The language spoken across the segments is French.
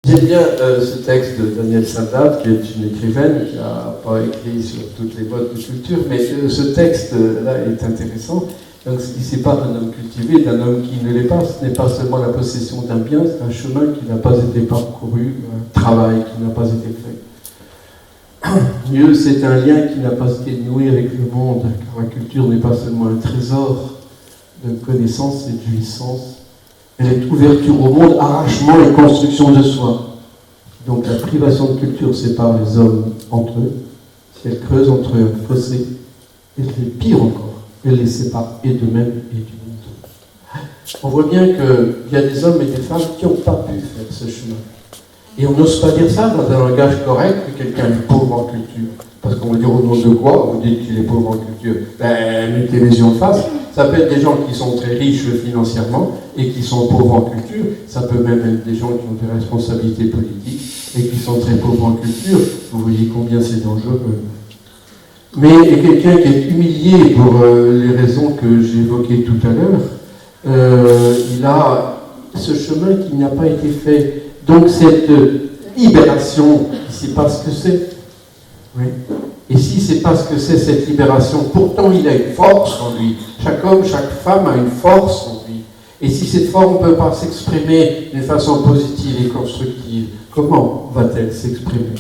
J'aime bien ce texte de Danielle Sadat, qui est une écrivaine qui n'a pas écrit sur toutes les modes de culture, mais ce texte-là est intéressant. Donc, il sépare un homme cultivé d'un homme qui ne l'est pas. Ce n'est pas seulement la possession d'un bien, c'est un chemin qui n'a pas été parcouru, un travail qui n'a pas été fait. Mieux, c'est un lien qui n'a pas été noué avec le monde, car la culture n'est pas seulement un trésor de connaissances et de jouissances. Elle est ouverture au monde, arrachement et construction de soi. Donc la privation de culture sépare les hommes entre eux. Si elle creuse entre eux un fossé, elle fait pire encore. Elle les sépare et d'eux-mêmes et du monde. On voit bien qu'il y a des hommes et des femmes qui n'ont pas pu faire ce chemin. Et on n'ose pas dire ça dans un langage correct que quelqu'un est pauvre en culture. Parce qu'on va dire au nom de quoi vous dites qu'il est pauvre en culture? Ben, mettez les yeux en face. Ça peut être des gens qui sont très riches financièrement et qui sont pauvres en culture. Ça peut même être des gens qui ont des responsabilités politiques et qui sont très pauvres en culture. Vous voyez combien c'est dangereux. Mais quelqu'un qui est humilié pour les raisons que j'évoquais tout à l'heure, il a ce chemin qui n'a pas été fait. Donc cette libération, il ne sait pas ce que c'est. Oui. Et si c'est pas ce que c'est cette libération, pourtant il a une force en lui. Chaque homme, chaque femme a une force en lui. Et si cette force ne peut pas s'exprimer d'une façon positive et constructive, comment va-t-elle s'exprimer?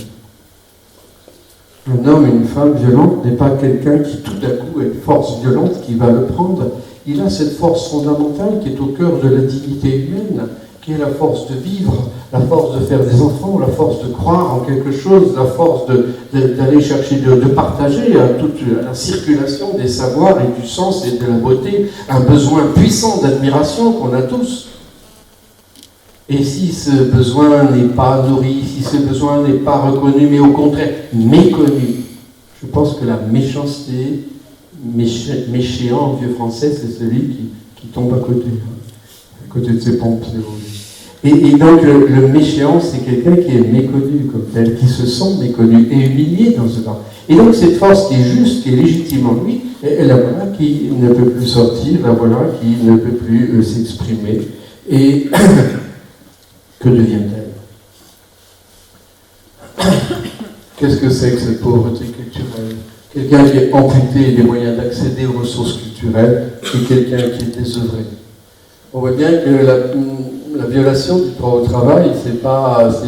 Un homme et une femme violente n'est pas quelqu'un qui tout à coup a une force violente qui va le prendre. Il a cette force fondamentale qui est au cœur de la dignité humaine, qui est la force de vivre, la force de faire des enfants, la force de croire en quelque chose, la force d'aller chercher, de partager à toute la circulation des savoirs et du sens et de la beauté, un besoin puissant d'admiration qu'on a tous. Et si ce besoin n'est pas nourri, si ce besoin n'est pas reconnu, mais au contraire méconnu, je pense que la méchanceté, méchéant en vieux français, c'est celui qui tombe à côté de ses pompes, si vous voulez. Et donc le méchéant, c'est quelqu'un qui est méconnu comme tel, qui se sent méconnu et humilié dans ce temps. Et donc cette force qui est juste, qui est légitime en lui, la voilà qui ne peut plus sortir, la voilà qui ne peut plus s'exprimer. Et que devient-elle? Qu'est-ce que c'est que cette pauvreté culturelle? Quelqu'un qui est amputé des moyens d'accéder aux ressources culturelles et quelqu'un qui est désœuvré. On voit bien que la violation du droit au travail, c'est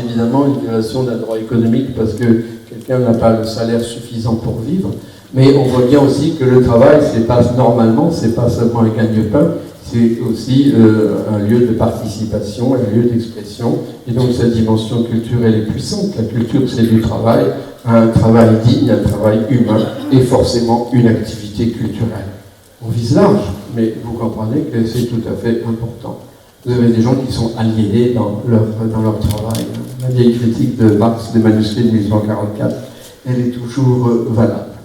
évidemment une violation d'un droit économique parce que quelqu'un n'a pas le salaire suffisant pour vivre, mais on voit bien aussi que le travail, normalement, c'est pas seulement un gagne-pain, c'est aussi un lieu de participation, un lieu d'expression, et donc cette dimension culturelle est puissante. La culture, c'est du travail, un travail digne, un travail humain, et forcément une activité culturelle. On vise large, mais vous comprenez que c'est tout à fait important. Vous avez des gens qui sont aliénés dans leur travail. La vieille critique de Marx des manuscrits de 1844, elle est toujours valable.